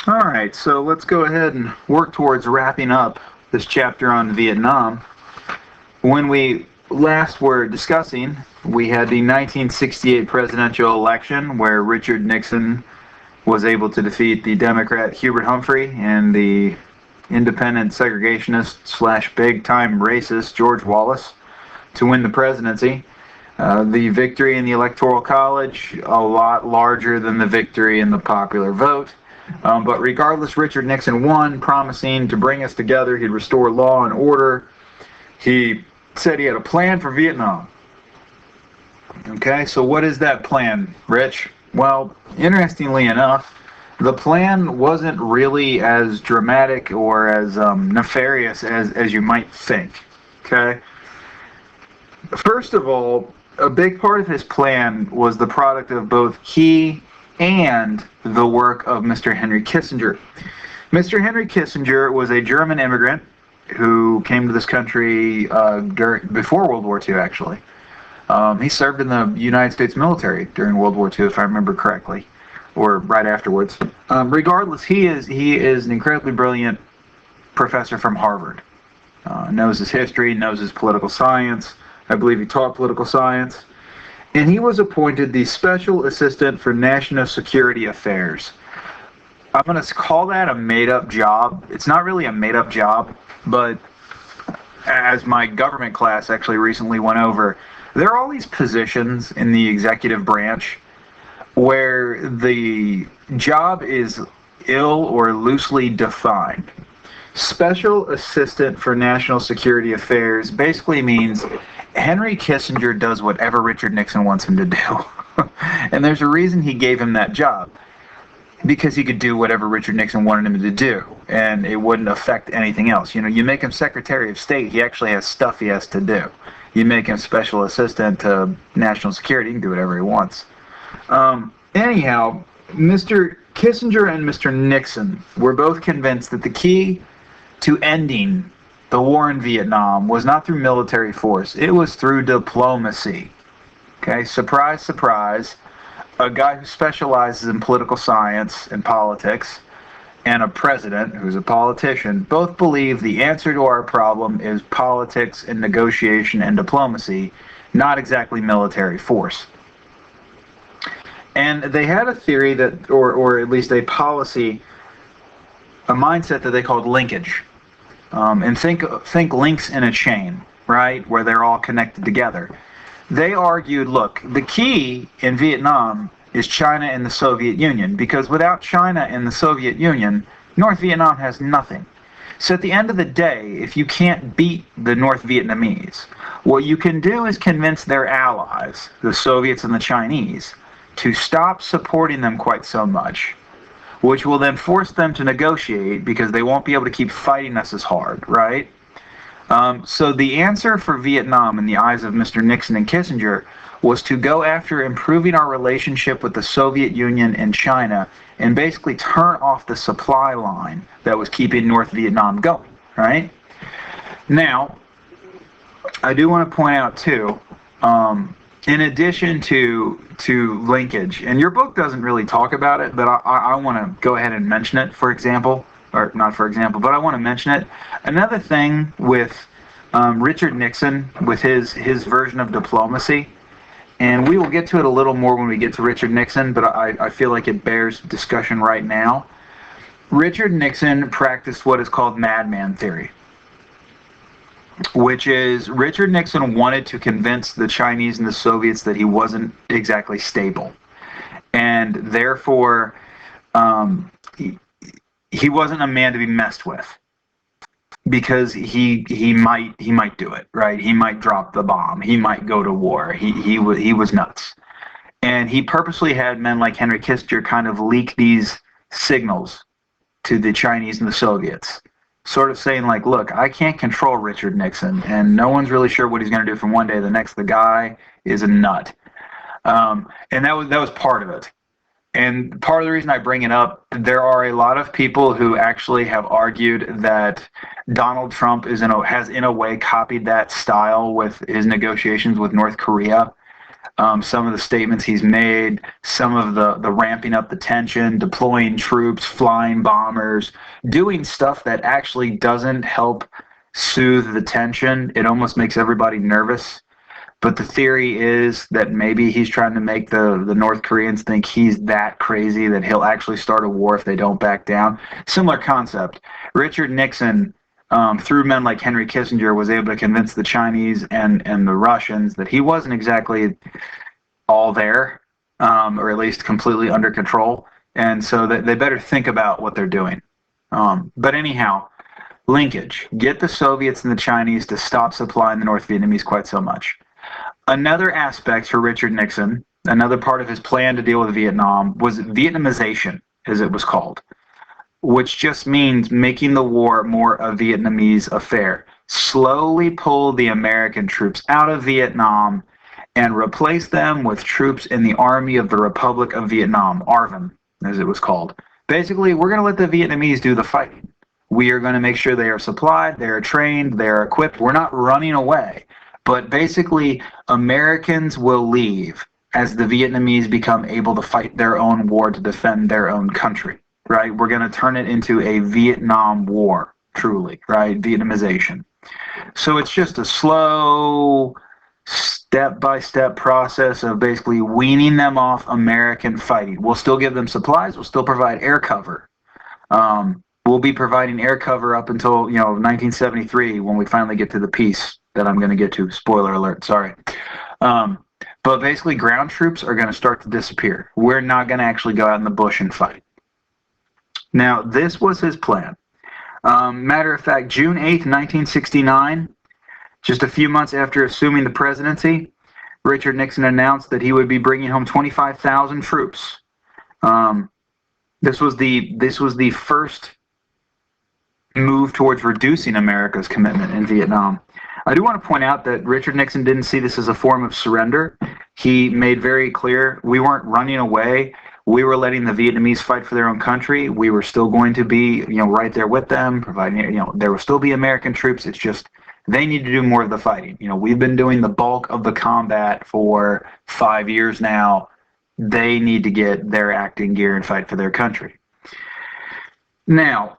All right, so let's go ahead and work towards wrapping up this chapter on Vietnam. When we last were discussing, we had the 1968 presidential election where Richard Nixon was able to defeat the Democrat Hubert Humphrey and the independent segregationist slash big-time racist George Wallace to win the presidency. The victory in the Electoral College, a lot larger than the victory in the popular vote. But regardless, Richard Nixon won, promising to bring us together. He'd restore law and order. He said he had a plan for Vietnam. Okay, so what is that plan, Rich? Well, interestingly enough, the plan wasn't really as dramatic or as nefarious as you might think. Okay? First of all, a big part of his plan was the product of both he and the work of Mr. Henry Kissinger. Mr. Henry Kissinger was a German immigrant who came to this country before World War II, actually. He served in the United States military during World War II, if I remember correctly, or right afterwards. Regardless, he is an incredibly brilliant professor from Harvard. Knows his history, knows his political science. I believe he taught political science. And he was appointed the Special Assistant for National Security Affairs. I'm going to call that a made-up job. It's not really a made-up job, but as my government class actually recently went over, there are all these positions in the executive branch where the job is ill or loosely defined. Special Assistant for National Security Affairs basically means Henry Kissinger does whatever Richard Nixon wants him to do. And there's a reason he gave him that job. Because he could do whatever Richard Nixon wanted him to do, and it wouldn't affect anything else. You know, you make him Secretary of State, he actually has stuff he has to do. You make him Special Assistant to National Security, he can do whatever he wants. Anyhow, Mr. Kissinger and Mr. Nixon were both convinced that the key to ending the war in Vietnam was not through military force, it was through diplomacy. Okay, surprise, surprise. A guy who specializes in political science and politics and a president who's a politician both believe the answer to our problem is politics and negotiation and diplomacy, not exactly military force. And they had a theory that, or at least a policy, a mindset that they called linkage. And think links in a chain, right, where they're all connected together. They argued, look, the key in Vietnam is China and the Soviet Union, because without China and the Soviet Union, North Vietnam has nothing. So at the end of the day, if you can't beat the North Vietnamese, what you can do is convince their allies, the Soviets and the Chinese, to stop supporting them quite so much, which will then force them to negotiate because they won't be able to keep fighting us as hard, right? So the answer for Vietnam in the eyes of Mr. Nixon and Kissinger was to go after improving our relationship with the Soviet Union and China and basically turn off the supply line that was keeping North Vietnam going, right? Now, I do want to point out too, in addition to linkage, and your book doesn't really talk about it, but I want to go ahead and mention it, for example, or not for example, but I want to mention it. Another thing with Richard Nixon, with his version of diplomacy, and we will get to it a little more when we get to Richard Nixon, but I feel like it bears discussion right now. Richard Nixon practiced what is called madman theory, which is Richard Nixon wanted to convince the Chinese and the Soviets that he wasn't exactly stable, and therefore he wasn't a man to be messed with, because he might do it, right? He might drop the bomb. He might go to war. He was nuts, and he purposely had men like Henry Kissinger kind of leak these signals to the Chinese and the Soviets, sort of saying like, look, I can't control Richard Nixon, and no one's really sure what he's going to do from one day to the next. The guy is a nut, and that was part of it. And part of the reason I bring it up, there are a lot of people who actually have argued that Donald Trump has in a way copied that style with his negotiations with North Korea. some of the statements he's made, some of the ramping up the tension, deploying troops, flying bombers, doing stuff that actually doesn't help soothe the tension. It almost makes everybody nervous. But the theory is that maybe he's trying to make the North Koreans think he's that crazy that he'll actually start a war if they don't back down. Similar concept. Richard Nixon, through men like Henry Kissinger, was able to convince the Chinese and the Russians that he wasn't exactly all there, or at least completely under control. And so that they better think about what they're doing. But anyhow, linkage. Get the Soviets and the Chinese to stop supplying the North Vietnamese quite so much. Another aspect for Richard Nixon, another part of his plan to deal with Vietnam, was Vietnamization, as it was called, which just means making the war more a Vietnamese affair. Slowly pull the American troops out of Vietnam and replace them with troops in the Army of the Republic of Vietnam, ARVN, as it was called. Basically, we're going to let the Vietnamese do the fighting. We are going to make sure they are supplied, they are trained, they are equipped. We're not running away. But basically, Americans will leave as the Vietnamese become able to fight their own war to defend their own country, right? We're going to turn it into a Vietnam War, truly, right? Vietnamization. So it's just a slow, step-by-step process of basically weaning them off American fighting. We'll still give them supplies. We'll still provide air cover. We'll be providing air cover up until 1973 when we finally get to the peace that I'm going to get to. Spoiler alert, sorry. But basically, ground troops are going to start to disappear. We're not going to actually go out in the bush and fight. Now, this was his plan. Matter of fact, June 8th, 1969, just a few months after assuming the presidency, Richard Nixon announced that he would be bringing home 25,000 troops. This was the first move towards reducing America's commitment in Vietnam. I do want to point out that Richard Nixon didn't see this as a form of surrender. He made very clear we weren't running away. We were letting the Vietnamese fight for their own country. We were still going to be, right there with them, providing, there will still be American troops. It's just they need to do more of the fighting. We've been doing the bulk of the combat for 5 years now. They need to get their act in gear and fight for their country. Now,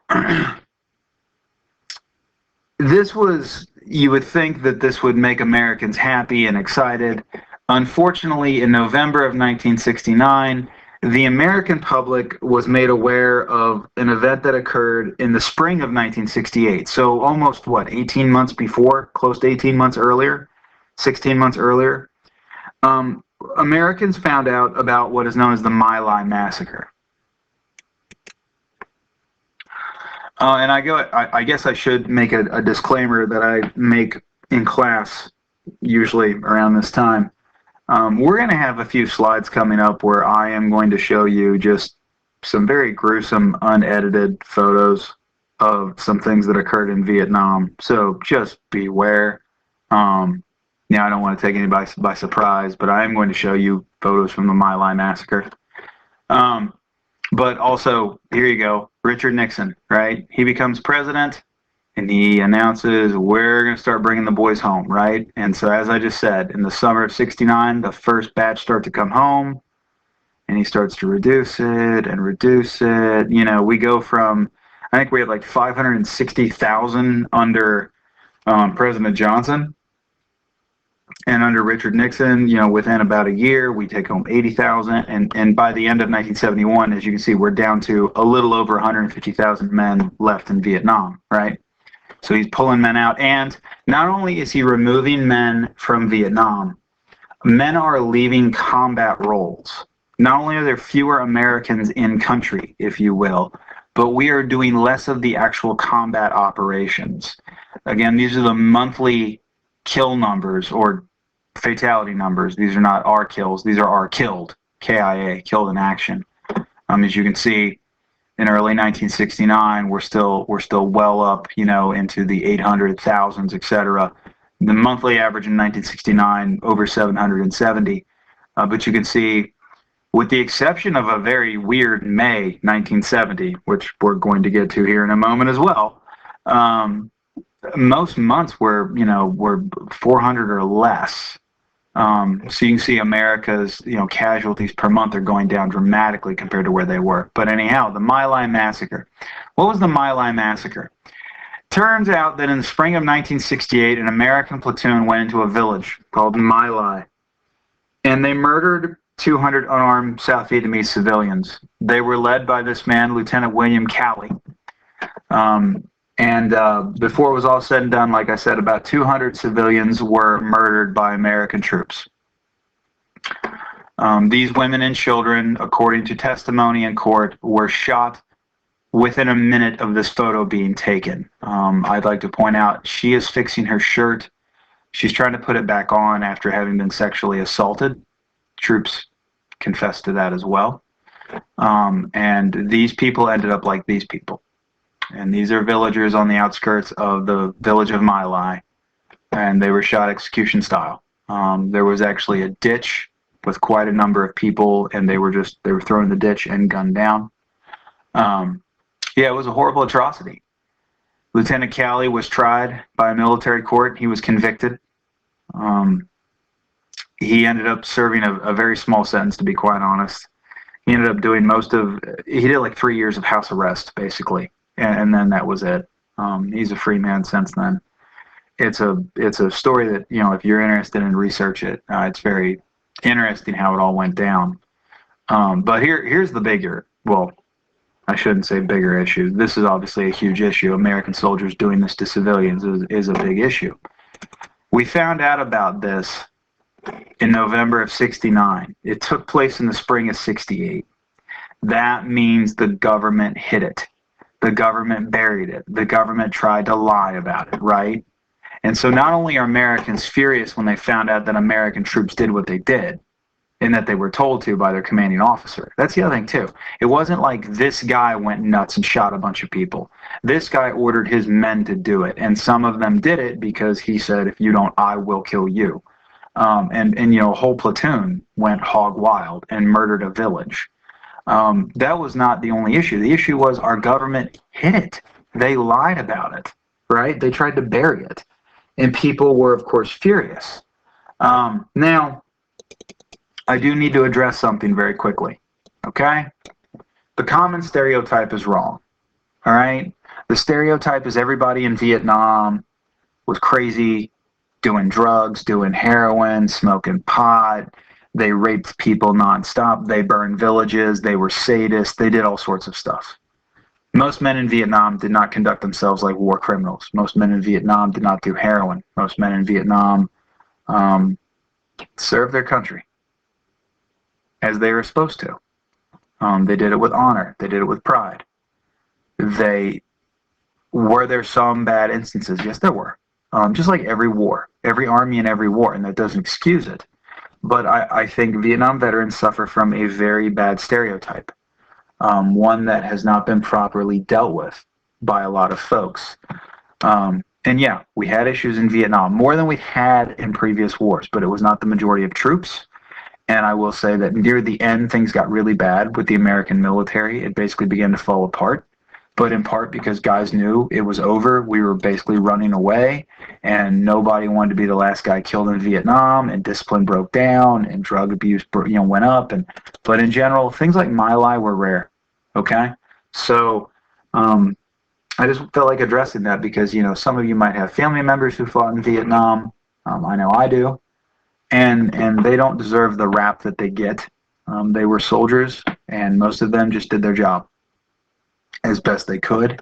you would think that this would make Americans happy and excited. Unfortunately, in November of 1969, the American public was made aware of an event that occurred in the spring of 1968. So almost, 18 months before, close to 18 months earlier, 16 months earlier. Americans found out about what is known as the My Lai massacre. And I guess I should make a disclaimer that I make in class usually around this time. We're going to have a few slides coming up where I am going to show you just some very gruesome, unedited photos of some things that occurred in Vietnam. So just beware. I don't want to take anybody by surprise, but I am going to show you photos from the My Lai massacre. But also, here you go, Richard Nixon, right? He becomes president, and he announces, we're going to start bringing the boys home, right? And so, as I just said, in the summer of 69, the first batch start to come home, and he starts to reduce it and reduce it. We go from, I think we had like 560,000 under President Johnson. And under Richard Nixon, within about a year, we take home 80,000. And by the end of 1971, as you can see, we're down to a little over 150,000 men left in Vietnam, right? So he's pulling men out. And not only is he removing men from Vietnam, men are leaving combat roles. Not only are there fewer Americans in country, if you will, but we are doing less of the actual combat operations. Again, these are the monthly kill numbers or fatality numbers. These are not our kills. These are our killed, KIA, killed in action. As you can see, in early 1969, we're still well up, into the 800,000s, etc. The monthly average in 1969 over 770. But you can see, with the exception of a very weird May 1970, which we're going to get to here in a moment as well. Most months were 400 or less. So you can see America's, casualties per month are going down dramatically compared to where they were. But anyhow, the My Lai massacre. What was the My Lai massacre? Turns out that in the spring of 1968, an American platoon went into a village called My Lai, and they murdered 200 unarmed South Vietnamese civilians. They were led by this man, Lieutenant William Calley. Before it was all said and done, like I said, about 200 civilians were murdered by American troops. These women and children, according to testimony in court, were shot within a minute of this photo being taken. I'd like to point out she is fixing her shirt. She's trying to put it back on after having been sexually assaulted. Troops confessed to that as well. And these people ended up like these people. And these are villagers on the outskirts of the village of My Lai, and they were shot execution style. There was actually a ditch with quite a number of people, and they were thrown in the ditch and gunned down. It was a horrible atrocity. Lieutenant Calley was tried by a military court. He was convicted. He ended up serving a very small sentence, to be quite honest. He ended up doing he did like 3 years of house arrest, basically. And then that was it. He's a free man since then. It's a story that, if you're interested in research it, it's very interesting how it all went down. But here's the bigger, well, I shouldn't say bigger issue. This is obviously a huge issue. American soldiers doing this to civilians is a big issue. We found out about this in November of '69. It took place in the spring of '68. That means the government hid it. The government buried it. The government tried to lie about it, right? And so not only are Americans furious when they found out that American troops did what they did, and that they were told to by their commanding officer. That's the other thing, too. It wasn't like this guy went nuts and shot a bunch of people. This guy ordered his men to do it, and some of them did it because he said, if you don't, I will kill you. A whole platoon went hog wild and murdered a village. That was not the only issue. The issue was our government hid it. They lied about it, right? They tried to bury it. And people were, of course, furious. Now, I do need to address something very quickly, okay? The common stereotype is wrong, all right? The stereotype is everybody in Vietnam was crazy, doing drugs, doing heroin, smoking pot. They raped people nonstop. They burned villages. They were sadists. They did all sorts of stuff. Most men in Vietnam did not conduct themselves like war criminals. Most men in Vietnam did not do heroin. Most men in Vietnam served their country as they were supposed to. They did it with honor. They did it with pride. Were there some bad instances? Yes, there were. Just like every war, every army in every war, and that doesn't excuse it. But I think Vietnam veterans suffer from a very bad stereotype, one that has not been properly dealt with by a lot of folks. And yeah, we had issues in Vietnam, more than we had in previous wars, but it was not the majority of troops. And I will say that near the end, things got really bad with the American military. It basically began to fall apart, but in part because guys knew it was over. We were basically running away, and nobody wanted to be the last guy killed in Vietnam, and discipline broke down, and drug abuse went up. But in general, things like My Lai were rare, okay? So I just felt like addressing that because, some of you might have family members who fought in Vietnam. I know I do. And they don't deserve the rap that they get. They were soldiers, and most of them just did their job as best they could.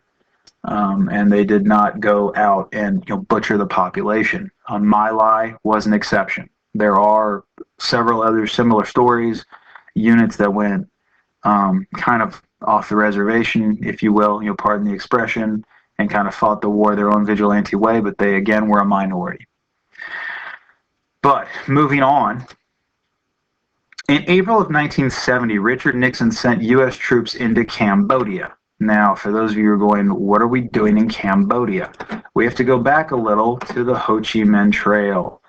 And they did not go out and butcher the population. My Lai was an exception. There are several other similar stories, units that went kind of off the reservation, if you will, pardon the expression, and kind of fought the war their own vigilante way, but they, again, were a minority. But moving on, in April of 1970, Richard Nixon sent U.S. troops into Cambodia. Now, for those of you who are going, what are we doing in Cambodia? We have to go back a little to the Ho Chi Minh Trail.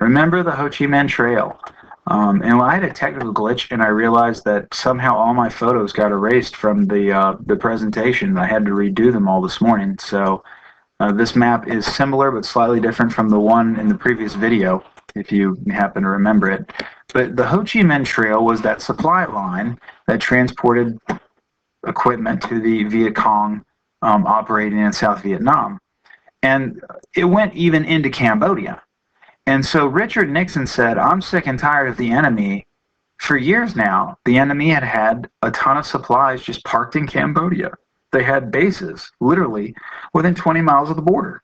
Remember the Ho Chi Minh Trail? And I had a technical glitch, and I realized that somehow all my photos got erased from the presentation. I had to redo them all this morning. So this map is similar but slightly different from the one in the previous video. if you happen to remember it. But the Ho Chi Minh Trail was that supply line that transported equipment to the Viet Cong operating in South Vietnam. And it went even into Cambodia. And so Richard Nixon said, I'm sick and tired of the enemy. For years now, the enemy had a ton of supplies just parked in Cambodia. They had bases, literally, within 20 miles of the border.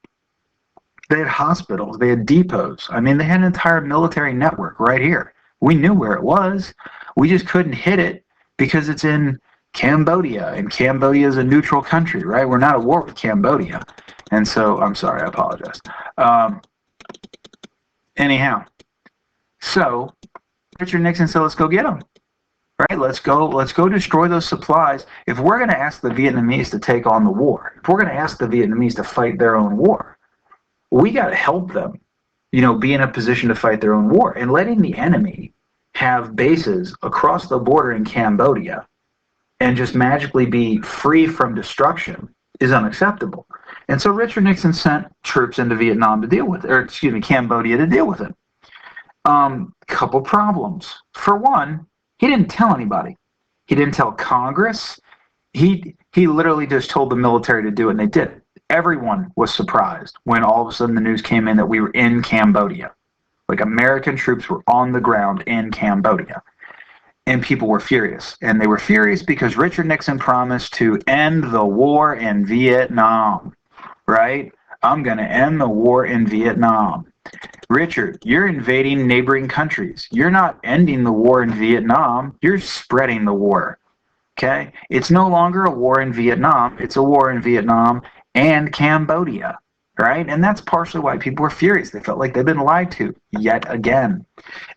They had hospitals. They had depots. I mean, they had an entire military network right here. We knew where it was. We just couldn't hit it because it's in Cambodia, and Cambodia is a neutral country, right? We're not at war with Cambodia. And so, I'm sorry, I apologize. Anyhow, so Richard Nixon said, let's go get them. Right? Let's go destroy those supplies. If we're going to ask the Vietnamese to take on the war, if we're going to ask the Vietnamese to fight their own war, we got to help them, be in a position to fight their own war. And letting the enemy have bases across the border in Cambodia and just magically be free from destruction is unacceptable. And so Richard Nixon sent troops into Vietnam to deal with it, or Cambodia to deal with it. Couple problems. For one, he didn't tell anybody. He didn't tell Congress. He literally just told the military to do it, and they did it. Everyone was surprised when all of a sudden the news came in that we were in Cambodia. Like American troops were on the ground in Cambodia. And people were furious. And they were furious because Richard Nixon promised to end the war in Vietnam. Right? I'm going to end the war in Vietnam. Richard, you're invading neighboring countries. You're not ending the war in Vietnam. You're spreading the war. Okay? It's no longer a war in Vietnam. It's a war in Vietnam and Cambodia. Right? And that's partially why people were furious. They felt like they've been lied to yet again.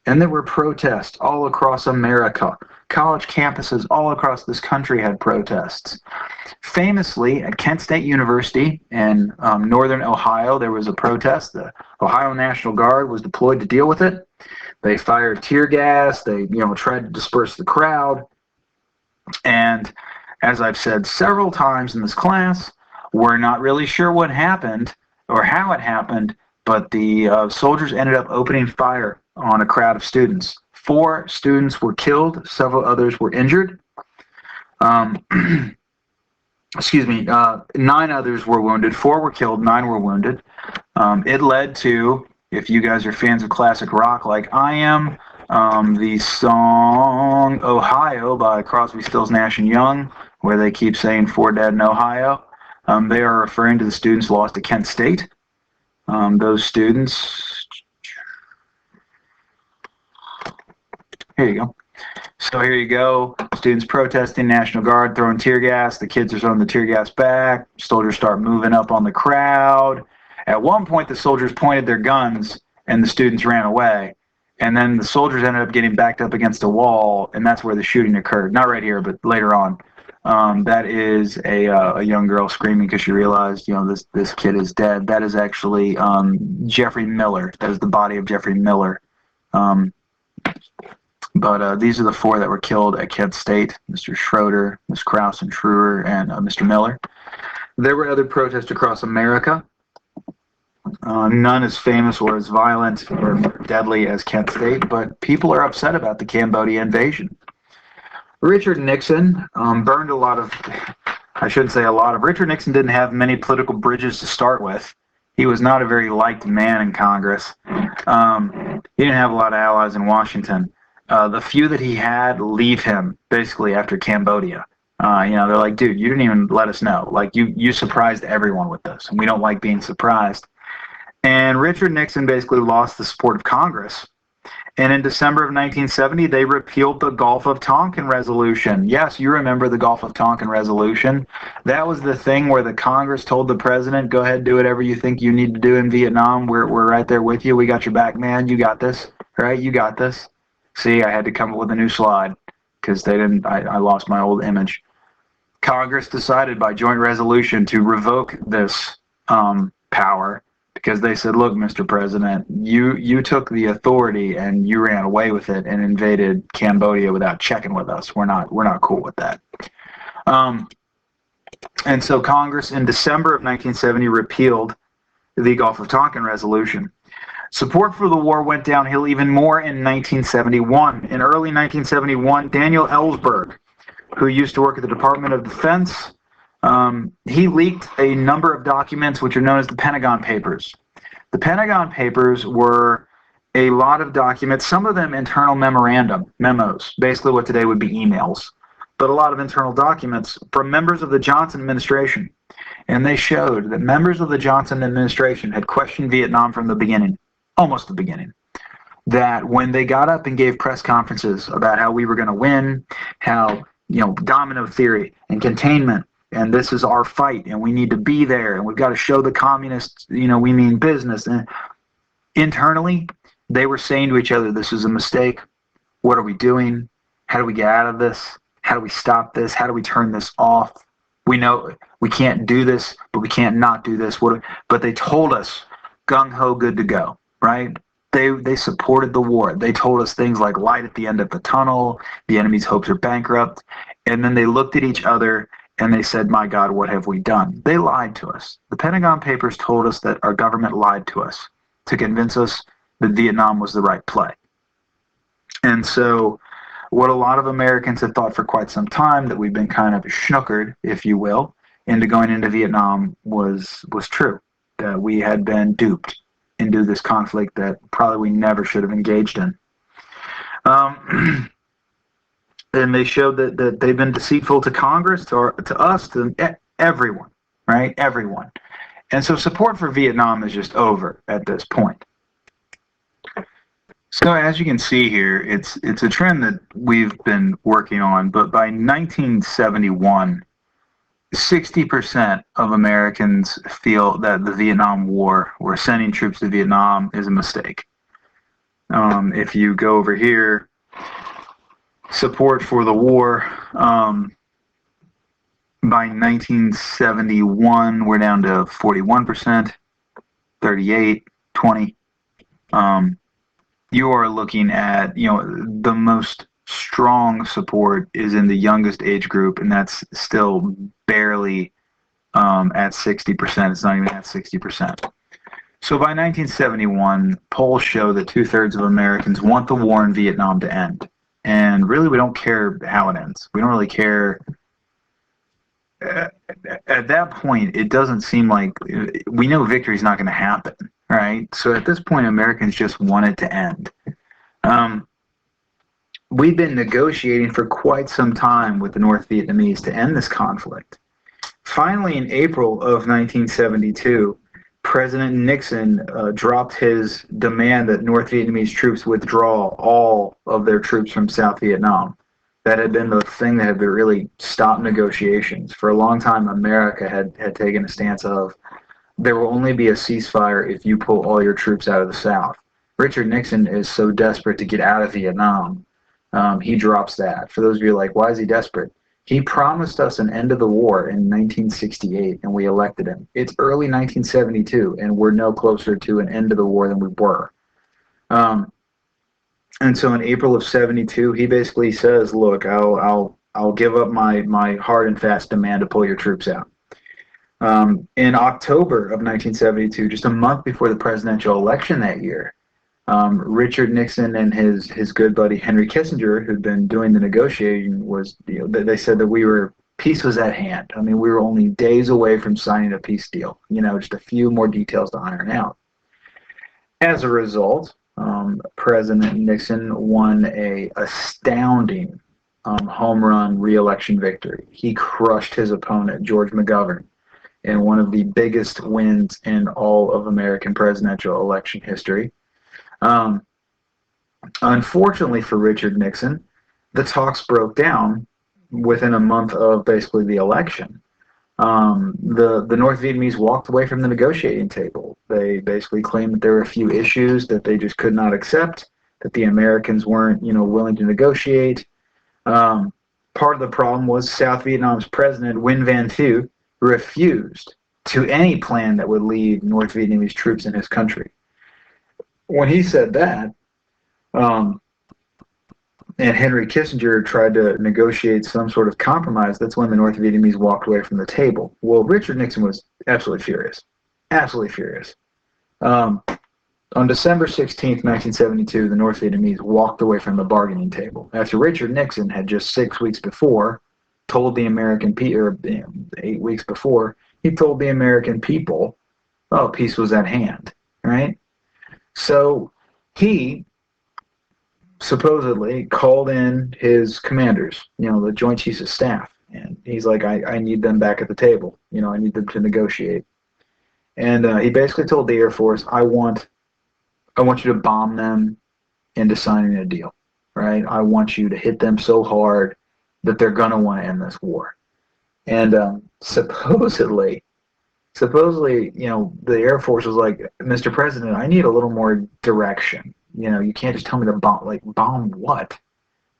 And there were protests all across America. College campuses all across this country had protests. Famously, at Kent State University in northern Ohio, there was a protest. The Ohio National Guard was deployed to deal with it. They fired tear gas. They, tried to disperse the crowd. And as I've said several times in this class, we're not really sure what happened or how it happened, but the soldiers ended up opening fire on a crowd of students. 4 students were killed. Several others were injured. 9 others were wounded. 4 were killed. 9 were wounded. It led to, if you guys are fans of classic rock like I am, the song Ohio by Crosby, Stills, Nash & Young, where they keep saying 4 dead in Ohio. They are referring to the students lost at Kent State. Those students, here you go. So here you go. Students protesting, National Guard throwing tear gas. The kids are throwing the tear gas back. Soldiers start moving up on the crowd. At one point, the soldiers pointed their guns, and the students ran away. And then the soldiers ended up getting backed up against a wall, and that's where the shooting occurred. Not right here, but later on. That is a young girl screaming because she realized, this kid is dead. That is actually Jeffrey Miller. That is the body of Jeffrey Miller. But these are the 4 that were killed at Kent State: Mr. Schroeder, Ms. Krause and Truer, and Mr. Miller. There were other protests across America. None as famous or as violent or deadly as Kent State, but people are upset about the Cambodia invasion. Richard Nixon burned a lot of, I shouldn't say a lot of, Richard Nixon didn't have many political bridges to start with. He was not a very liked man in Congress. He didn't have a lot of allies in Washington. The few that he had leave him basically after Cambodia. They're like, dude, you didn't even let us know. Like, you surprised everyone with this, and we don't like being surprised. And Richard Nixon basically lost the support of Congress. And in December of 1970, they repealed the Gulf of Tonkin Resolution. Yes, you remember the Gulf of Tonkin Resolution. That was the thing where the Congress told the president, go ahead, do whatever you think you need to do in Vietnam. We're right there with you. We got your back, man. You got this. Right? You got this. See, I had to come up with a new slide because I lost my old image. Congress decided by joint resolution to revoke this power because they said, look, Mr. President, you took the authority and you ran away with it and invaded Cambodia without checking with us. We're not cool with that. And so Congress in December of 1970 repealed the Gulf of Tonkin Resolution. Support for the war went downhill even more in 1971. In early 1971, Daniel Ellsberg, who used to work at the Department of Defense, he leaked a number of documents which are known as the Pentagon Papers. The Pentagon Papers were a lot of documents, some of them internal memos, basically what today would be emails, but a lot of internal documents from members of the Johnson administration. And they showed that members of the Johnson administration had questioned Vietnam from the beginning, almost the beginning. That when they got up and gave press conferences about how we were going to win, how, domino theory and containment, and this is our fight, and we need to be there, and we've got to show the communists, we mean business. And internally, they were saying to each other, this is a mistake. What are we doing? How do we get out of this? How do we stop this? How do we turn this off? We know we can't do this, but we can't not do this. But they told us, gung-ho, good to go, right? They supported the war. They told us things like light at the end of the tunnel, the enemy's hopes are bankrupt. And then they looked at each other and they said, my God, what have we done? They lied to us. The Pentagon Papers told us that our government lied to us to convince us that Vietnam was the right play. And so what a lot of Americans had thought for quite some time, that we've been kind of snookered, if you will, into going into Vietnam was true. That we had been duped into this conflict that probably we never should have engaged in. And they showed that they've been deceitful to Congress, to us, to everyone, right? Everyone. And so support for Vietnam is just over at this point. So as you can see here, it's a trend that we've been working on, but by 1971, 60% of Americans feel that the Vietnam War, or sending troops to Vietnam, is a mistake. If you go over here, support for the war, by 1971, we're down to 41%, 38, 20. You are looking at, the most strong support is in the youngest age group, and that's still barely at 60%. It's not even at 60%. So by 1971, polls show that 2/3 of Americans want the war in Vietnam to end. And really, we don't care how it ends. We don't really care. At that point, it doesn't seem like we know victory is not going to happen, right? So at this point, Americans just want it to end. We've been negotiating for quite some time with the North Vietnamese to end this conflict. Finally, in April of 1972, President Nixon dropped his demand that North Vietnamese troops withdraw all of their troops from South Vietnam. That had been the thing that had really stopped negotiations. For a long time, America had taken a stance of, there will only be a ceasefire if you pull all your troops out of the South. Richard Nixon is so desperate to get out of Vietnam, he drops that. For those of you like, why is he desperate? He promised us an end of the war in 1968, and we elected him. It's early 1972, and we're no closer to an end of the war than we were. And so in April of 72, he basically says, look, I'll give up my hard and fast demand to pull your troops out. In October of 1972, just a month before the presidential election that year, Richard Nixon and his good buddy Henry Kissinger, who'd been doing the negotiating, they said that peace was at hand. I mean, we were only days away from signing a peace deal. Just a few more details to iron out. As a result, President Nixon won a astounding home run re-election victory. He crushed his opponent, George McGovern, in one of the biggest wins in all of American presidential election history. Unfortunately for Richard Nixon, the talks broke down within a month of basically the election. The North Vietnamese walked away from the negotiating table. They basically claimed that there were a few issues that they just could not accept, that the Americans weren't, willing to negotiate. Part of the problem was South Vietnam's president, Nguyen Van Thieu, refused to any plan that would leave North Vietnamese troops in his country. When he said that, and Henry Kissinger tried to negotiate some sort of compromise, that's when the North Vietnamese walked away from the table. Well, Richard Nixon was absolutely furious. Absolutely furious. On December 16th, 1972, the North Vietnamese walked away from the bargaining table after Richard Nixon had just 6 weeks before told the American people, or 8 weeks before, he told the American people, oh, peace was at hand, right? So he supposedly called in his commanders, the Joint Chiefs of Staff, and he's like, I need them back at the table. I need them to negotiate. And he basically told the Air Force, I want you to bomb them into signing a deal, right? I want you to hit them so hard that they're going to want to end this war. And supposedly, the Air Force was like, Mr. President, I need a little more direction. You can't just tell me to bomb. Like, bomb what?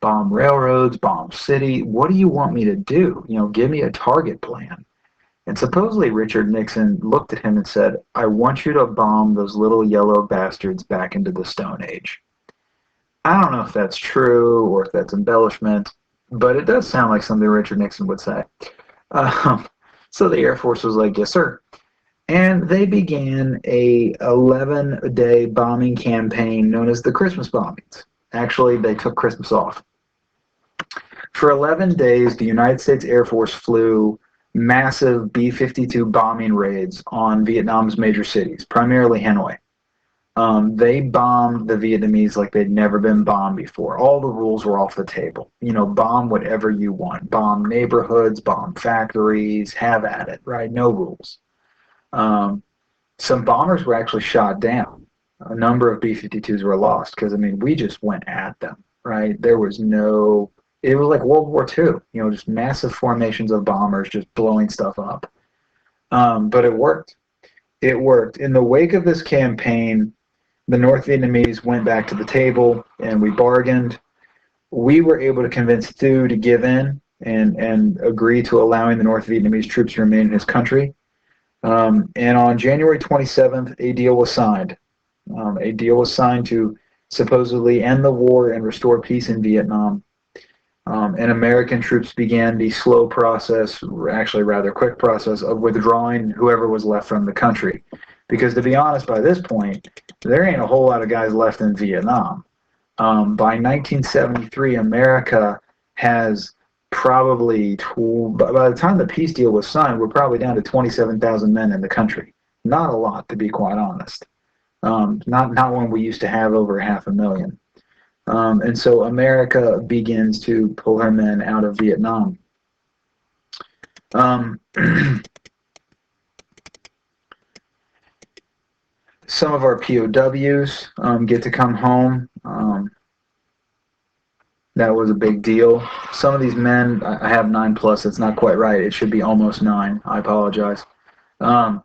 Bomb railroads, bomb city. What do you want me to do? Give me a target plan. And supposedly Richard Nixon looked at him and said, I want you to bomb those little yellow bastards back into the Stone Age. I don't know if that's true or if that's embellishment, but it does sound like something Richard Nixon would say. So the Air Force was like, yes, sir. And they began a 11-day bombing campaign known as the Christmas bombings. Actually, they took Christmas off. For 11 days, the United States Air Force flew massive B-52 bombing raids on Vietnam's major cities, primarily Hanoi. They bombed the Vietnamese like they'd never been bombed before. All the rules were off the table. Bomb whatever you want. Bomb neighborhoods, bomb factories, have at it, right? No rules. Some bombers were actually shot down. A number of B-52s were lost because, we just went at them, right? There was no... It was like World War II, just massive formations of bombers just blowing stuff up. But it worked. It worked. In the wake of this campaign, the North Vietnamese went back to the table and we bargained. We were able to convince Thieu to give in and agree to allowing the North Vietnamese troops to remain in his country. And on January 27th, a deal was signed. A deal was signed to supposedly end the war and restore peace in Vietnam. And American troops began the slow process, actually rather quick process, of withdrawing whoever was left from the country. Because to be honest, by this point, there ain't a whole lot of guys left in Vietnam. By 1973, America has probably, by the time the peace deal was signed, we're probably down to 27,000 men in the country. Not a lot, to be quite honest. Not when we used to have over 500,000. And so America begins to pull her men out of Vietnam. Some of our POWs get to come home. That was a big deal. Some of these men, I have 9+. It's not quite right. It should be almost 9. I apologize. For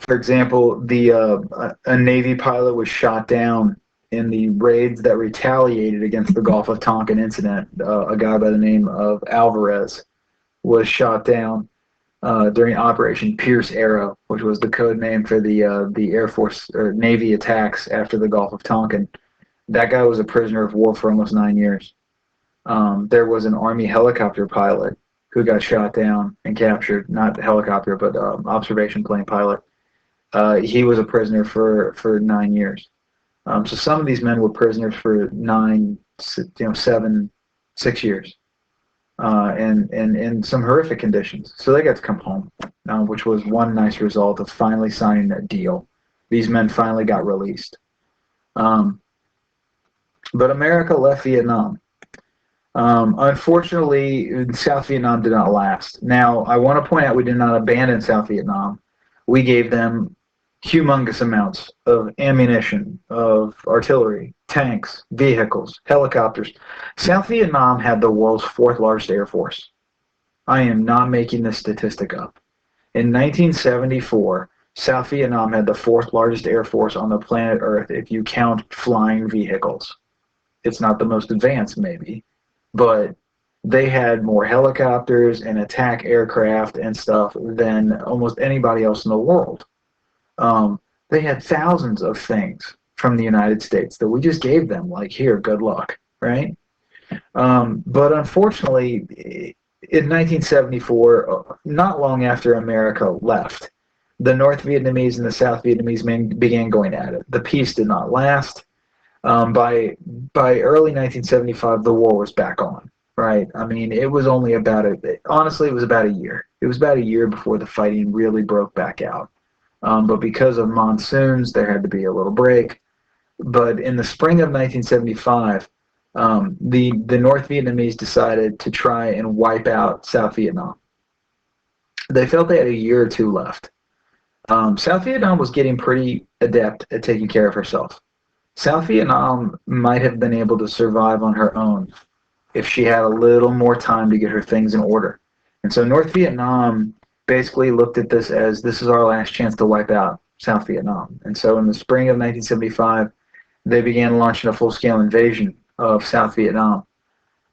example, a Navy pilot was shot down in the raids that retaliated against the Gulf of Tonkin incident. A guy by the name of Alvarez was shot down during Operation Pierce Arrow, which was the code name for the Air Force or Navy attacks after the Gulf of Tonkin. That guy was a prisoner of war for almost 9 years. There was an Army helicopter pilot who got shot down and captured, not helicopter, but observation plane pilot. He was a prisoner for 9 years. So some of these men were prisoners for 7, 6 years, and in some horrific conditions. So they got to come home, which was one nice result of finally signing that deal. These men finally got released. But America left Vietnam. Unfortunately, South Vietnam did not last. Now, I want to point out we did not abandon South Vietnam. We gave them humongous amounts of ammunition, of artillery, tanks, vehicles, helicopters. South Vietnam had the world's 4th largest air force. I am not making this statistic up. In 1974, South Vietnam had the 4th largest air force on the planet Earth if you count flying vehicles. It's not the most advanced, maybe, but they had more helicopters and attack aircraft and stuff than almost anybody else in the world. They had thousands of things from the United States that we just gave them, like, here, good luck, right? But unfortunately, in 1974, not long after America left, the North Vietnamese and the South Vietnamese began going at it. The peace did not last. By early 1975, the war was back on. Right? I mean, it was only honestly, it was about a year. It was about a year before the fighting really broke back out. But because of monsoons, there had to be a little break. But in the spring of 1975, the North Vietnamese decided to try and wipe out South Vietnam. They felt they had a year or two left. South Vietnam was getting pretty adept at taking care of herself. South Vietnam might have been able to survive on her own if she had a little more time to get her things in order. And so North Vietnam basically looked at this as, this is our last chance to wipe out South Vietnam. And so in the spring of 1975, they began launching a full-scale invasion of South Vietnam.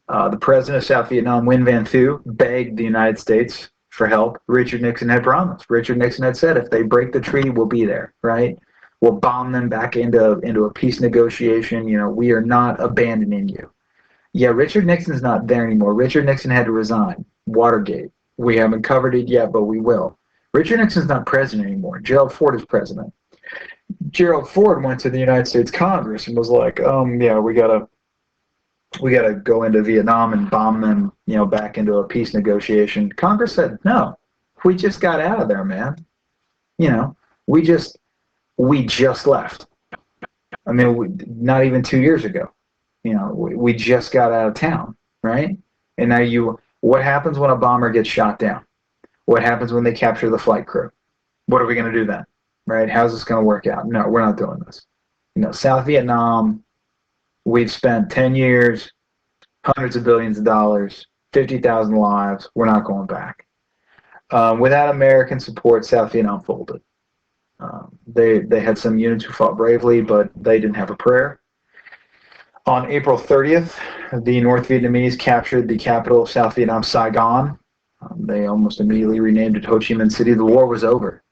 The president of South Vietnam, Nguyen Van Thieu, begged the United States for help. Richard Nixon had promised. Richard Nixon had said, if they break the treaty, we'll be there, right? We'll bomb them back into a peace negotiation. You know, we are not abandoning you. Yeah, Richard Nixon's not there anymore. Richard Nixon had to resign. Watergate. We haven't covered it yet, but we will. Richard Nixon's not president anymore. Gerald Ford is president. Gerald Ford went to the United States Congress and was like, yeah, we gotta go into Vietnam and bomb them, you know, back into a peace negotiation. Congress said, no, we just got out of there, man. You know, we just left. I mean, not even 2 years ago. You know, we just got out of town, right? And now what happens when a bomber gets shot down? What happens when they capture the flight crew? What are we going to do then, right? How's this going to work out? No, we're not doing this. You know, South Vietnam, we've spent 10 years, hundreds of billions of dollars, 50,000 lives. We're not going back. Without American support, South Vietnam folded. They had some units who fought bravely, but they didn't have a prayer. On April 30th, the North Vietnamese captured the capital of South Vietnam, Saigon. They almost immediately renamed it Ho Chi Minh City. The war was over.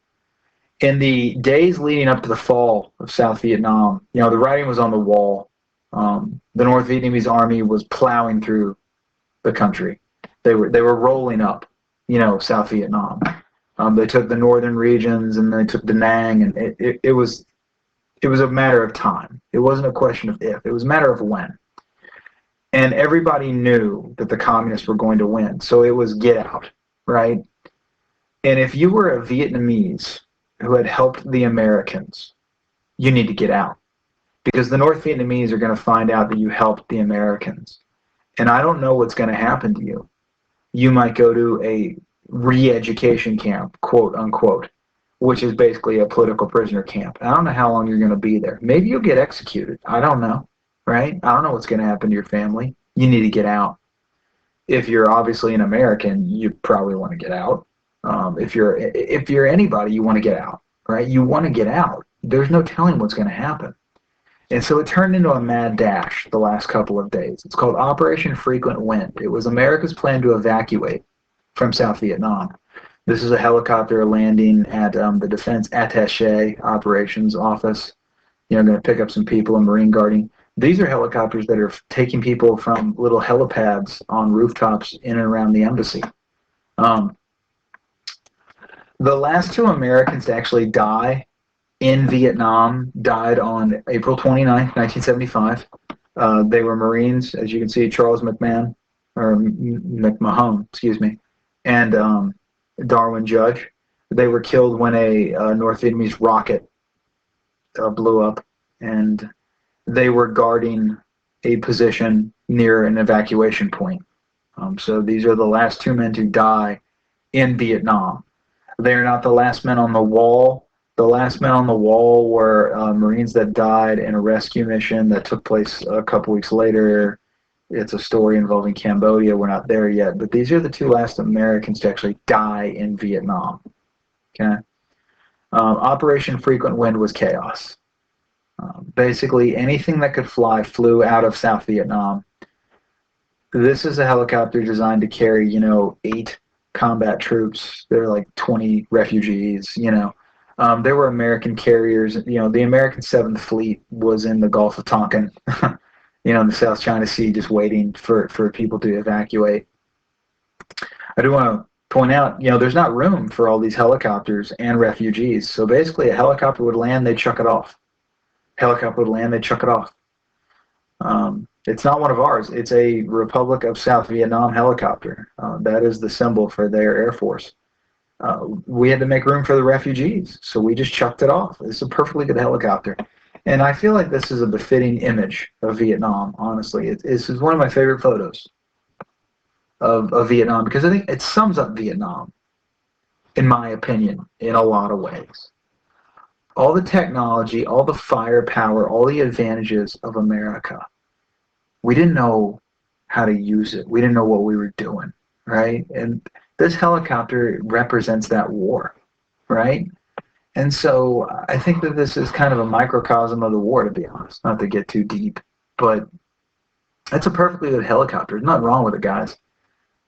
In the days leading up to the fall of South Vietnam, you know, the writing was on the wall. The North Vietnamese army was plowing through the country. They were rolling up, you know, South Vietnam. They took the northern regions and they took Da Nang, and it was a matter of time. It wasn't a question of if. It was a matter of when. And everybody knew that the communists were going to win. So it was get out, right? And if you were a Vietnamese who had helped the Americans, you need to get out. Because the North Vietnamese are going to find out that you helped the Americans. And I don't know what's going to happen to you. You might go to a re-education camp, quote unquote, which is basically a political prisoner camp. I don't know how long you're going to be there. Maybe you'll get executed. I don't know, right? I don't know what's going to happen to your family. You need to get out. If you're obviously an American, you probably want to get out. If you're anybody, you want to get out, right? You want to get out. There's no telling what's going to happen. And so it turned into a mad dash the last couple of days. It's called Operation Frequent Wind. It was America's plan to evacuate from South Vietnam. This is a helicopter landing at the Defense Attaché Operations Office. You know, going to pick up some people and Marine guarding. These are helicopters that are taking people from little helipads on rooftops in and around the embassy. The last two Americans to actually die in Vietnam died on April 29th, 1975. They were Marines, as you can see, Charles McMahon, or McMahon, excuse me, and Darwin Judge. They were killed when a North Vietnamese rocket blew up, and they were guarding a position near an evacuation point. So these are the last two men to die in Vietnam. They are not the last men on the wall. The last men on the wall were Marines that died in a rescue mission that took place a couple weeks later. It's a story involving Cambodia. We're not there yet. But these are the two last Americans to actually die in Vietnam. Okay. Operation Frequent Wind was chaos. Basically, anything that could fly flew out of South Vietnam. This is a helicopter designed to carry, 8 combat troops. There are like 20 refugees, There were American carriers. The American 7th Fleet was in the Gulf of Tonkin, in the South China Sea, just waiting for people to evacuate. I do want to point out, there's not room for all these helicopters and refugees. So basically, a helicopter would land, they'd chuck it off. Helicopter would land, they'd chuck it off. It's not one of ours. It's a Republic of South Vietnam helicopter. That is the symbol for their Air Force. We had to make room for the refugees, so we just chucked it off. It's a perfectly good helicopter. And I feel like this is a befitting image of Vietnam, honestly. This is one of my favorite photos of Vietnam, because I think it sums up Vietnam, in my opinion, in a lot of ways. All the technology, all the firepower, all the advantages of America, we didn't know how to use it. We didn't know what we were doing, right? And this helicopter represents that war, right? And so I think that this is kind of a microcosm of the war, to be honest, not to get too deep. But it's a perfectly good helicopter. There's nothing wrong with it, guys.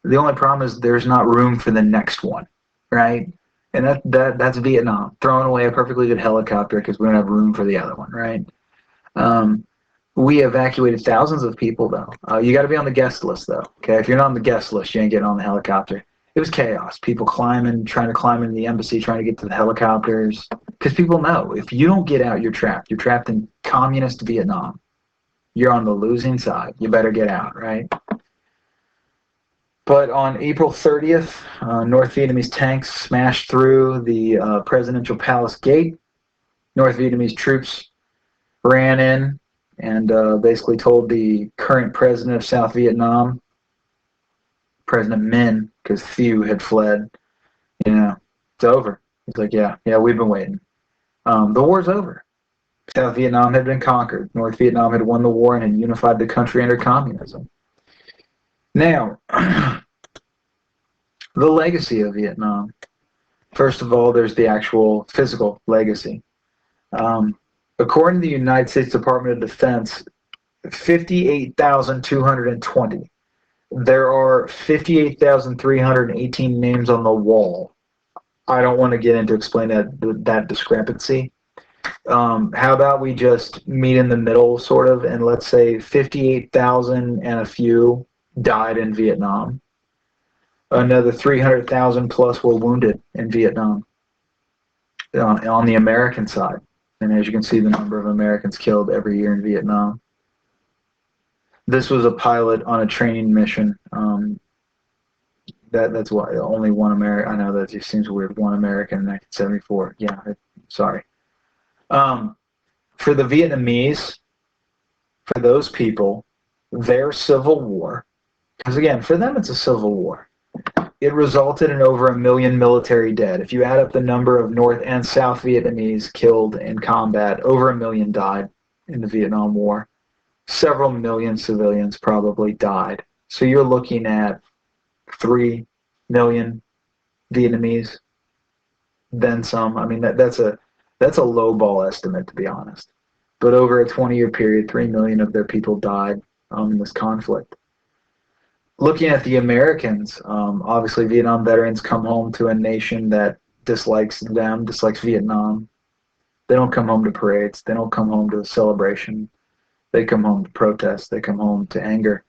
The only problem is there's not room for the next one, right? And that's Vietnam, throwing away a perfectly good helicopter because we don't have room for the other one, right? We evacuated thousands of people, though. You got to be on the guest list, though. Okay, if you're not on the guest list, you ain't getting on the helicopter. It was chaos. People trying to climb in the embassy, trying to get to the helicopters. Because people know, if you don't get out, you're trapped. You're trapped in communist Vietnam. You're on the losing side. You better get out, right? But on April 30th, North Vietnamese tanks smashed through the presidential palace gate. North Vietnamese troops ran in and basically told the current president of South Vietnam, President Minh, because Thieu had fled, it's over. He's like, yeah, we've been waiting. The war's over. South Vietnam had been conquered. North Vietnam had won the war and had unified the country under communism. Now, the legacy of Vietnam. First of all, there's the actual physical legacy. According to the United States Department of Defense, 58,220. There are 58,318 names on the wall. I don't want to get into explaining that discrepancy. How about we just meet in the middle, sort of, and let's say 58,000 and a few died in Vietnam. Another 300,000 plus were wounded in Vietnam on the American side. And as you can see, the number of Americans killed every year in Vietnam. This was a pilot on a training mission. That's why only one American. I know that just seems weird. One American in 1974. Yeah, sorry. For the Vietnamese, for those people, their civil war, because again, for them it's a civil war. It resulted in over 1 million military dead. If you add up the number of North and South Vietnamese killed in combat, over 1 million died in the Vietnam War. Several million civilians probably died. So you're looking at 3 million Vietnamese, then some. I mean, that's a low ball estimate, to be honest. But over a 20-year period, 3 million of their people died in this conflict. Looking at the Americans, obviously Vietnam veterans come home to a nation that dislikes them, dislikes Vietnam. They don't come home to parades. They don't come home to a celebration. They come home to protest. They come home to anger.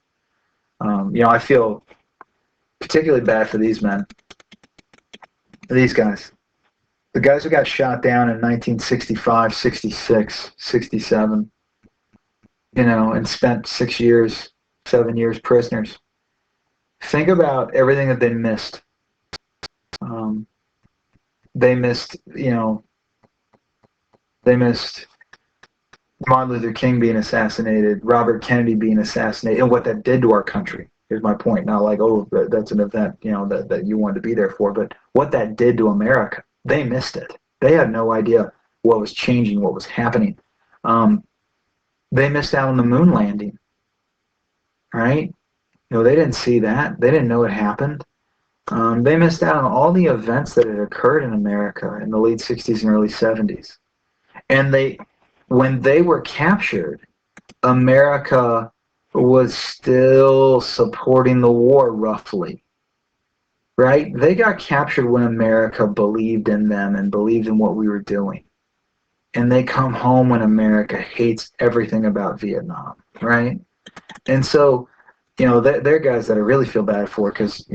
I feel particularly bad for these men, these guys. The guys who got shot down in 1965, 66, 67, and spent 6 years, 7 years prisoners. Think about everything that they missed. They missed Martin Luther King being assassinated, Robert Kennedy being assassinated, and what that did to our country. Here's my point. Not like, oh, that's an event, that you wanted to be there for, but what that did to America. They missed it. They had no idea what was changing, what was happening. They missed out on the moon landing, right? They didn't see that. They didn't know it happened. They missed out on all the events that had occurred in America in the late 60s and early 70s. And when they were captured, America was still supporting the war, roughly. Right? They got captured when America believed in them and believed in what we were doing. And they come home when America hates everything about Vietnam, right? And so, they're guys that I really feel bad for because,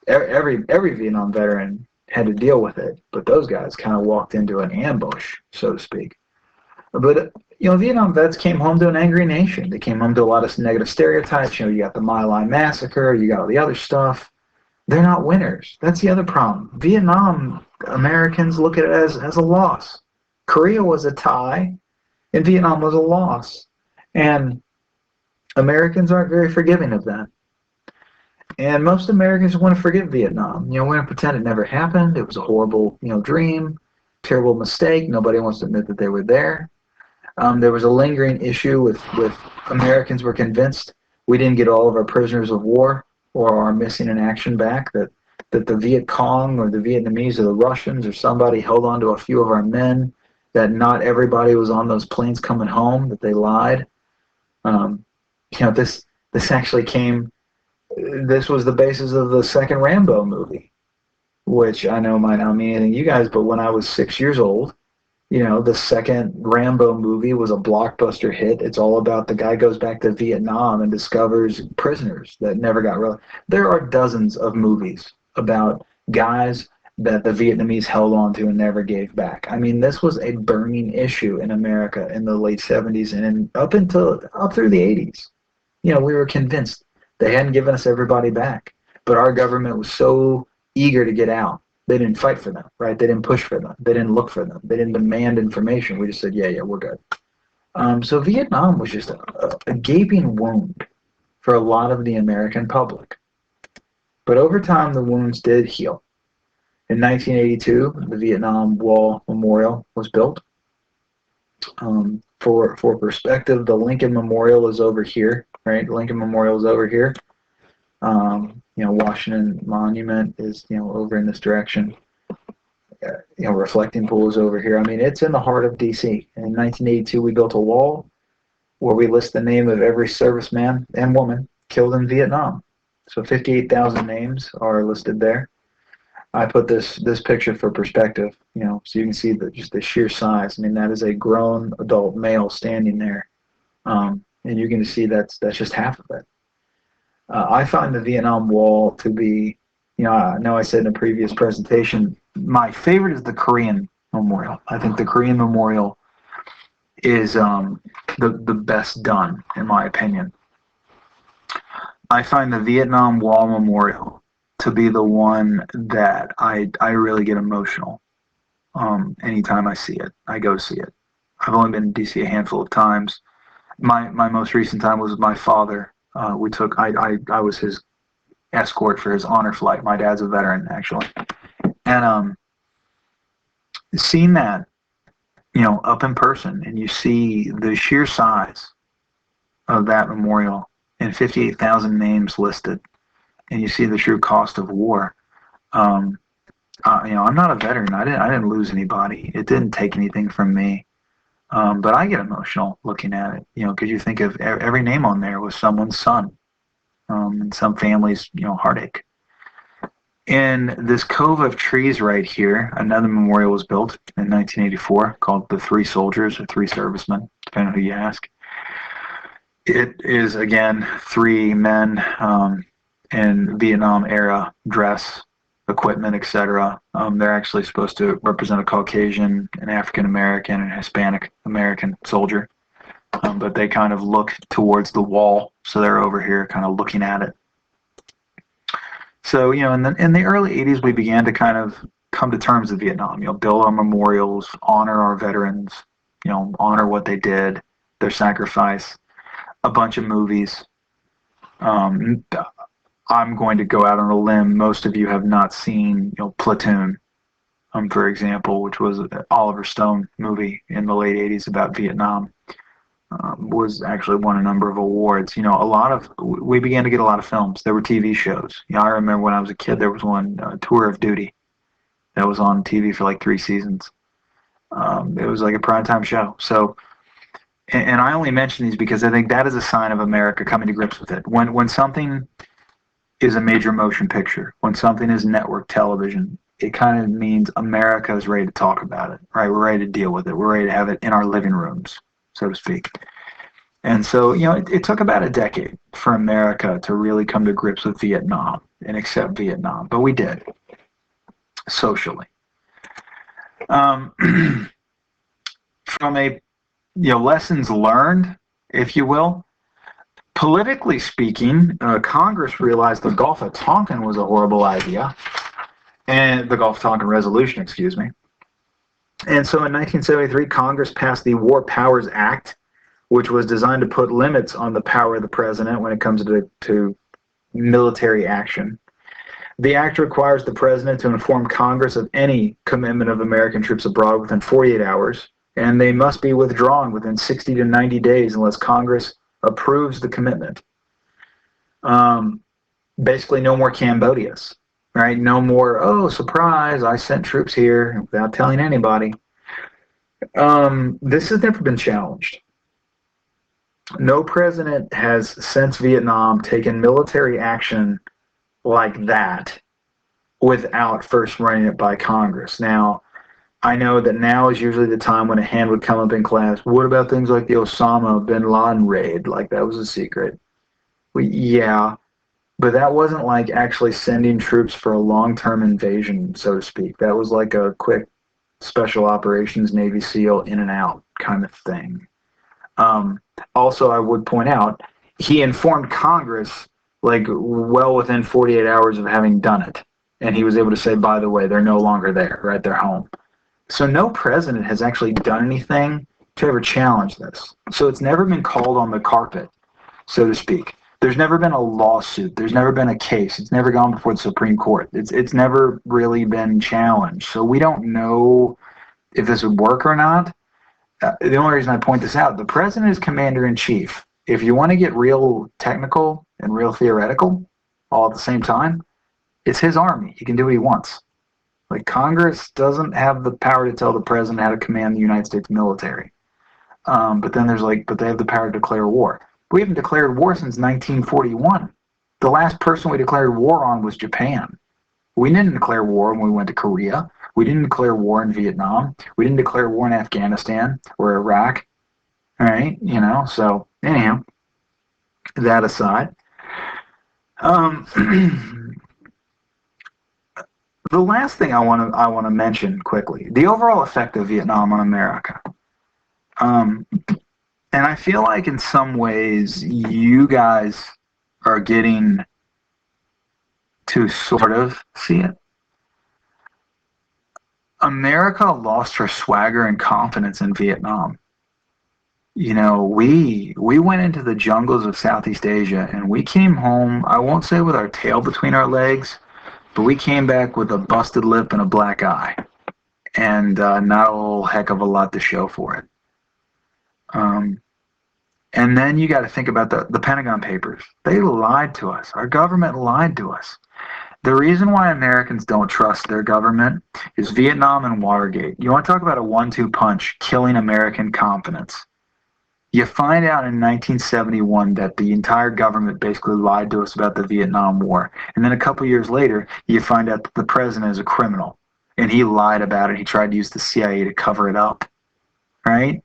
every Vietnam veteran had to deal with it, but those guys kind of walked into an ambush, so to speak. But Vietnam vets came home to an angry nation. They came home to a lot of negative stereotypes. You got the My Lai massacre. You got all the other stuff. They're not winners. That's the other problem. Vietnam Americans look at it as a loss. Korea was a tie, and Vietnam was a loss. And Americans aren't very forgiving of that. And most Americans want to forget Vietnam. We want to pretend it never happened. It was a horrible, dream, terrible mistake. Nobody wants to admit that they were there. There was a lingering issue with Americans were convinced we didn't get all of our prisoners of war or our missing in action back, that the Viet Cong or the Vietnamese or the Russians or somebody held on to a few of our men, that not everybody was on those planes coming home, that they lied. This actually this was the basis of the second Rambo movie, which I know might not mean anything to you guys, but when I was 6 years old, the second Rambo movie was a blockbuster hit. It's all about the guy goes back to Vietnam and discovers prisoners that never got released. There are dozens of movies about guys that the Vietnamese held on to and never gave back. I mean, this was a burning issue in America in the late 70s and up through the 80s. We were convinced they hadn't given us everybody back, but our government was so eager to get out. They didn't fight for them, right? They didn't push for them. They didn't look for them. They didn't demand information. We just said, yeah, we're good. So Vietnam was just a gaping wound for a lot of the American public. But over time, the wounds did heal. In 1982, the Vietnam Wall Memorial was built. For perspective, the Lincoln Memorial is over here, right? Lincoln Memorial is over here. Washington Monument is, over in this direction. Reflecting Pool is over here. I mean, it's in the heart of D.C. In 1982, we built a wall where we list the name of every serviceman and woman killed in Vietnam. So 58,000 names are listed there. I put this picture for perspective, so you can see just the sheer size. I mean, that is a grown adult male standing there, and you can see that's just half of it. I find the Vietnam Wall to be, I know I said in a previous presentation, my favorite is the Korean Memorial. I think the Korean Memorial is the best done, in my opinion. I find the Vietnam Wall Memorial to be the one that I really get emotional anytime I see it. I go see it. I've only been in D.C. a handful of times. My most recent time was with my father. I was his escort for his honor flight. My dad's a veteran, actually. And seeing that, up in person, and you see the sheer size of that memorial and 58,000 names listed, and you see the true cost of war. I'm not a veteran. I didn't lose anybody. It didn't take anything from me. But I get emotional looking at it, because you think of every name on there was someone's son, and some family's, heartache. In this cove of trees right here, another memorial was built in 1984 called the Three Soldiers or Three Servicemen, depending on who you ask. It is, again, three men in Vietnam-era dress, equipment, etc. They're actually supposed to represent a Caucasian, an African-American, and Hispanic-American soldier. But they kind of look towards the wall, so they're over here kind of looking at it. So, in the early 80s, we began to kind of come to terms with Vietnam. Build our memorials, honor our veterans, honor what they did, their sacrifice. A bunch of movies. I'm going to go out on a limb. Most of you have not seen, Platoon, for example, which was an Oliver Stone movie in the late 80s about Vietnam. Was actually won a number of awards. We began to get a lot of films. There were TV shows. I remember when I was a kid, there was one, Tour of Duty, that was on TV for like 3 seasons. It was like a primetime show. So, and I only mention these because I think that is a sign of America coming to grips with it. When something is a major motion picture, when something is network television, it kind of means America is ready to talk about it, right? We're ready to deal with it. We're ready to have it in our living rooms, so to speak. And so, it took about a decade for America to really come to grips with Vietnam. and accept Vietnam, but we did, socially. From a lessons learned, if you will, politically speaking, Congress realized the Gulf of Tonkin was a horrible idea, and the Gulf of Tonkin Resolution, excuse me. And so in 1973, Congress passed the War Powers Act, which was designed to put limits on the power of the president when it comes to military action. The act requires the president to inform Congress of any commitment of American troops abroad within 48 hours, and they must be withdrawn within 60 to 90 days unless Congress approves the commitment. Basically, no more Cambodias, right? No more, oh, surprise, I sent troops here without telling anybody. This has never been challenged. No president has, since Vietnam, taken military action like that without first running it by Congress. Now, I know that now is usually the time when a hand would come up in class. What about things like the Osama bin Laden raid? Like that was a secret. Yeah, but that wasn't like actually sending troops for a long-term invasion, so to speak. That was like a quick special operations Navy SEAL in and out kind of thing. Also, I would point out, he informed Congress like well within 48 hours of having done it. And he was able to say, by the way, they're no longer there, right? They're home. So no president has actually done anything to ever challenge this. So it's never been called on the carpet, so to speak. There's never been a lawsuit. There's never been a case. It's never gone before the Supreme Court. It's never really been challenged. So we don't know if this would work or not. The only reason I point this out, the president is commander-in-chief. If you want to get real technical and real theoretical all at the same time, it's his army. He can do what he wants. Like, Congress doesn't have the power to tell the president how to command the United States military. But then but they have the power to declare war. We haven't declared war since 1941. The last person we declared war on was Japan. We didn't declare war when we went to Korea. We didn't declare war in Vietnam. We didn't declare war in Afghanistan or Iraq. All right, so anyhow, that aside. The last thing I want to mention quickly, the overall effect of Vietnam on America. And I feel like in some ways you guys are getting to sort of see it. America lost her swagger and confidence in Vietnam. We went into the jungles of Southeast Asia and we came home, I won't say with our tail between our legs, but we came back with a busted lip and a black eye, and not a whole heck of a lot to show for it. And then you got to think about the Pentagon Papers. They lied to us. Our government lied to us. The reason why Americans don't trust their government is Vietnam and Watergate. You want to talk about a 1-2 punch killing American confidence. You find out in 1971 that the entire government basically lied to us about the Vietnam War. And then a couple years later, you find out that the president is a criminal. And he lied about it. He tried to use the CIA to cover it up. Right?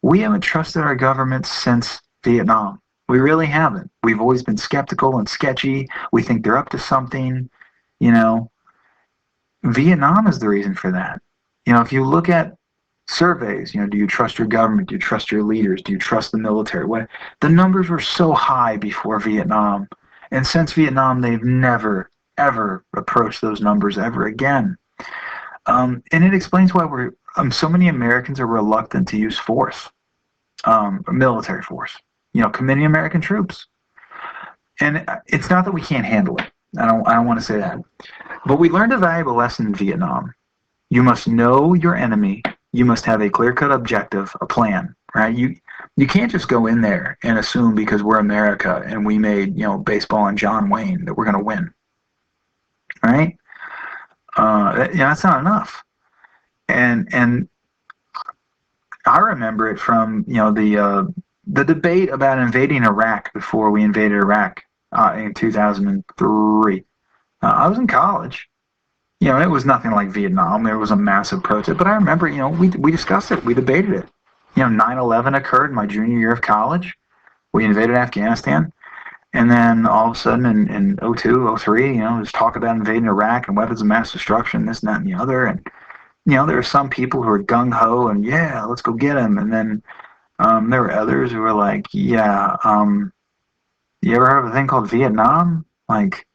We haven't trusted our government since Vietnam. We really haven't. We've always been skeptical and sketchy. We think they're up to something. Vietnam is the reason for that. If you look at surveys, do you trust your government? Do you trust your leaders? Do you trust the military? The numbers were so high before Vietnam, and since Vietnam, they've never, ever approached those numbers ever again. And it explains why so many Americans are reluctant to use force, military force, committing American troops. And it's not that we can't handle it. I don't want to say that. But we learned a valuable lesson in Vietnam. You must know your enemy. You must have a clear-cut objective, a plan, right? You can't just go in there and assume because we're America and we made, baseball and John Wayne that we're going to win, right? That's not enough. And I remember it from, the debate about invading Iraq before we invaded Iraq in 2003. I was in college. It was nothing like Vietnam. There was a massive protest. But I remember, we discussed it. We debated it. 9/11 occurred my junior year of college. We invaded Afghanistan. And then all of a sudden in 02, 03, there's talk about invading Iraq and weapons of mass destruction, this and that and the other. And, there are some people who are gung-ho and, yeah, let's go get him. And then there were others who were like, yeah, you ever heard of a thing called Vietnam? Like,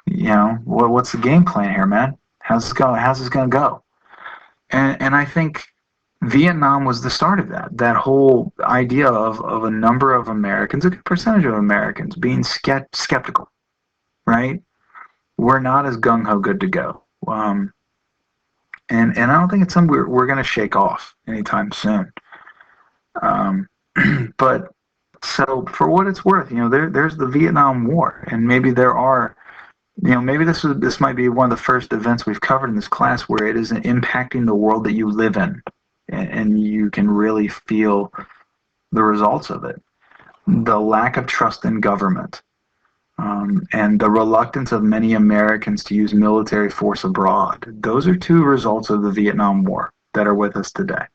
what's the game plan here, man? How's this gonna go? And I think Vietnam was the start of that. That whole idea of a number of Americans, a good percentage of Americans, being skeptical, right? We're not as gung-ho good to go. And I don't think it's something we're going to shake off anytime soon. But so for what it's worth, there's the Vietnam War, and maybe there are, maybe this might be one of the first events we've covered in this class where it is impacting the world that you live in, and you can really feel the results of it. The lack of trust in government, and the reluctance of many Americans to use military force abroad. Those are two results of the Vietnam War that are with us today.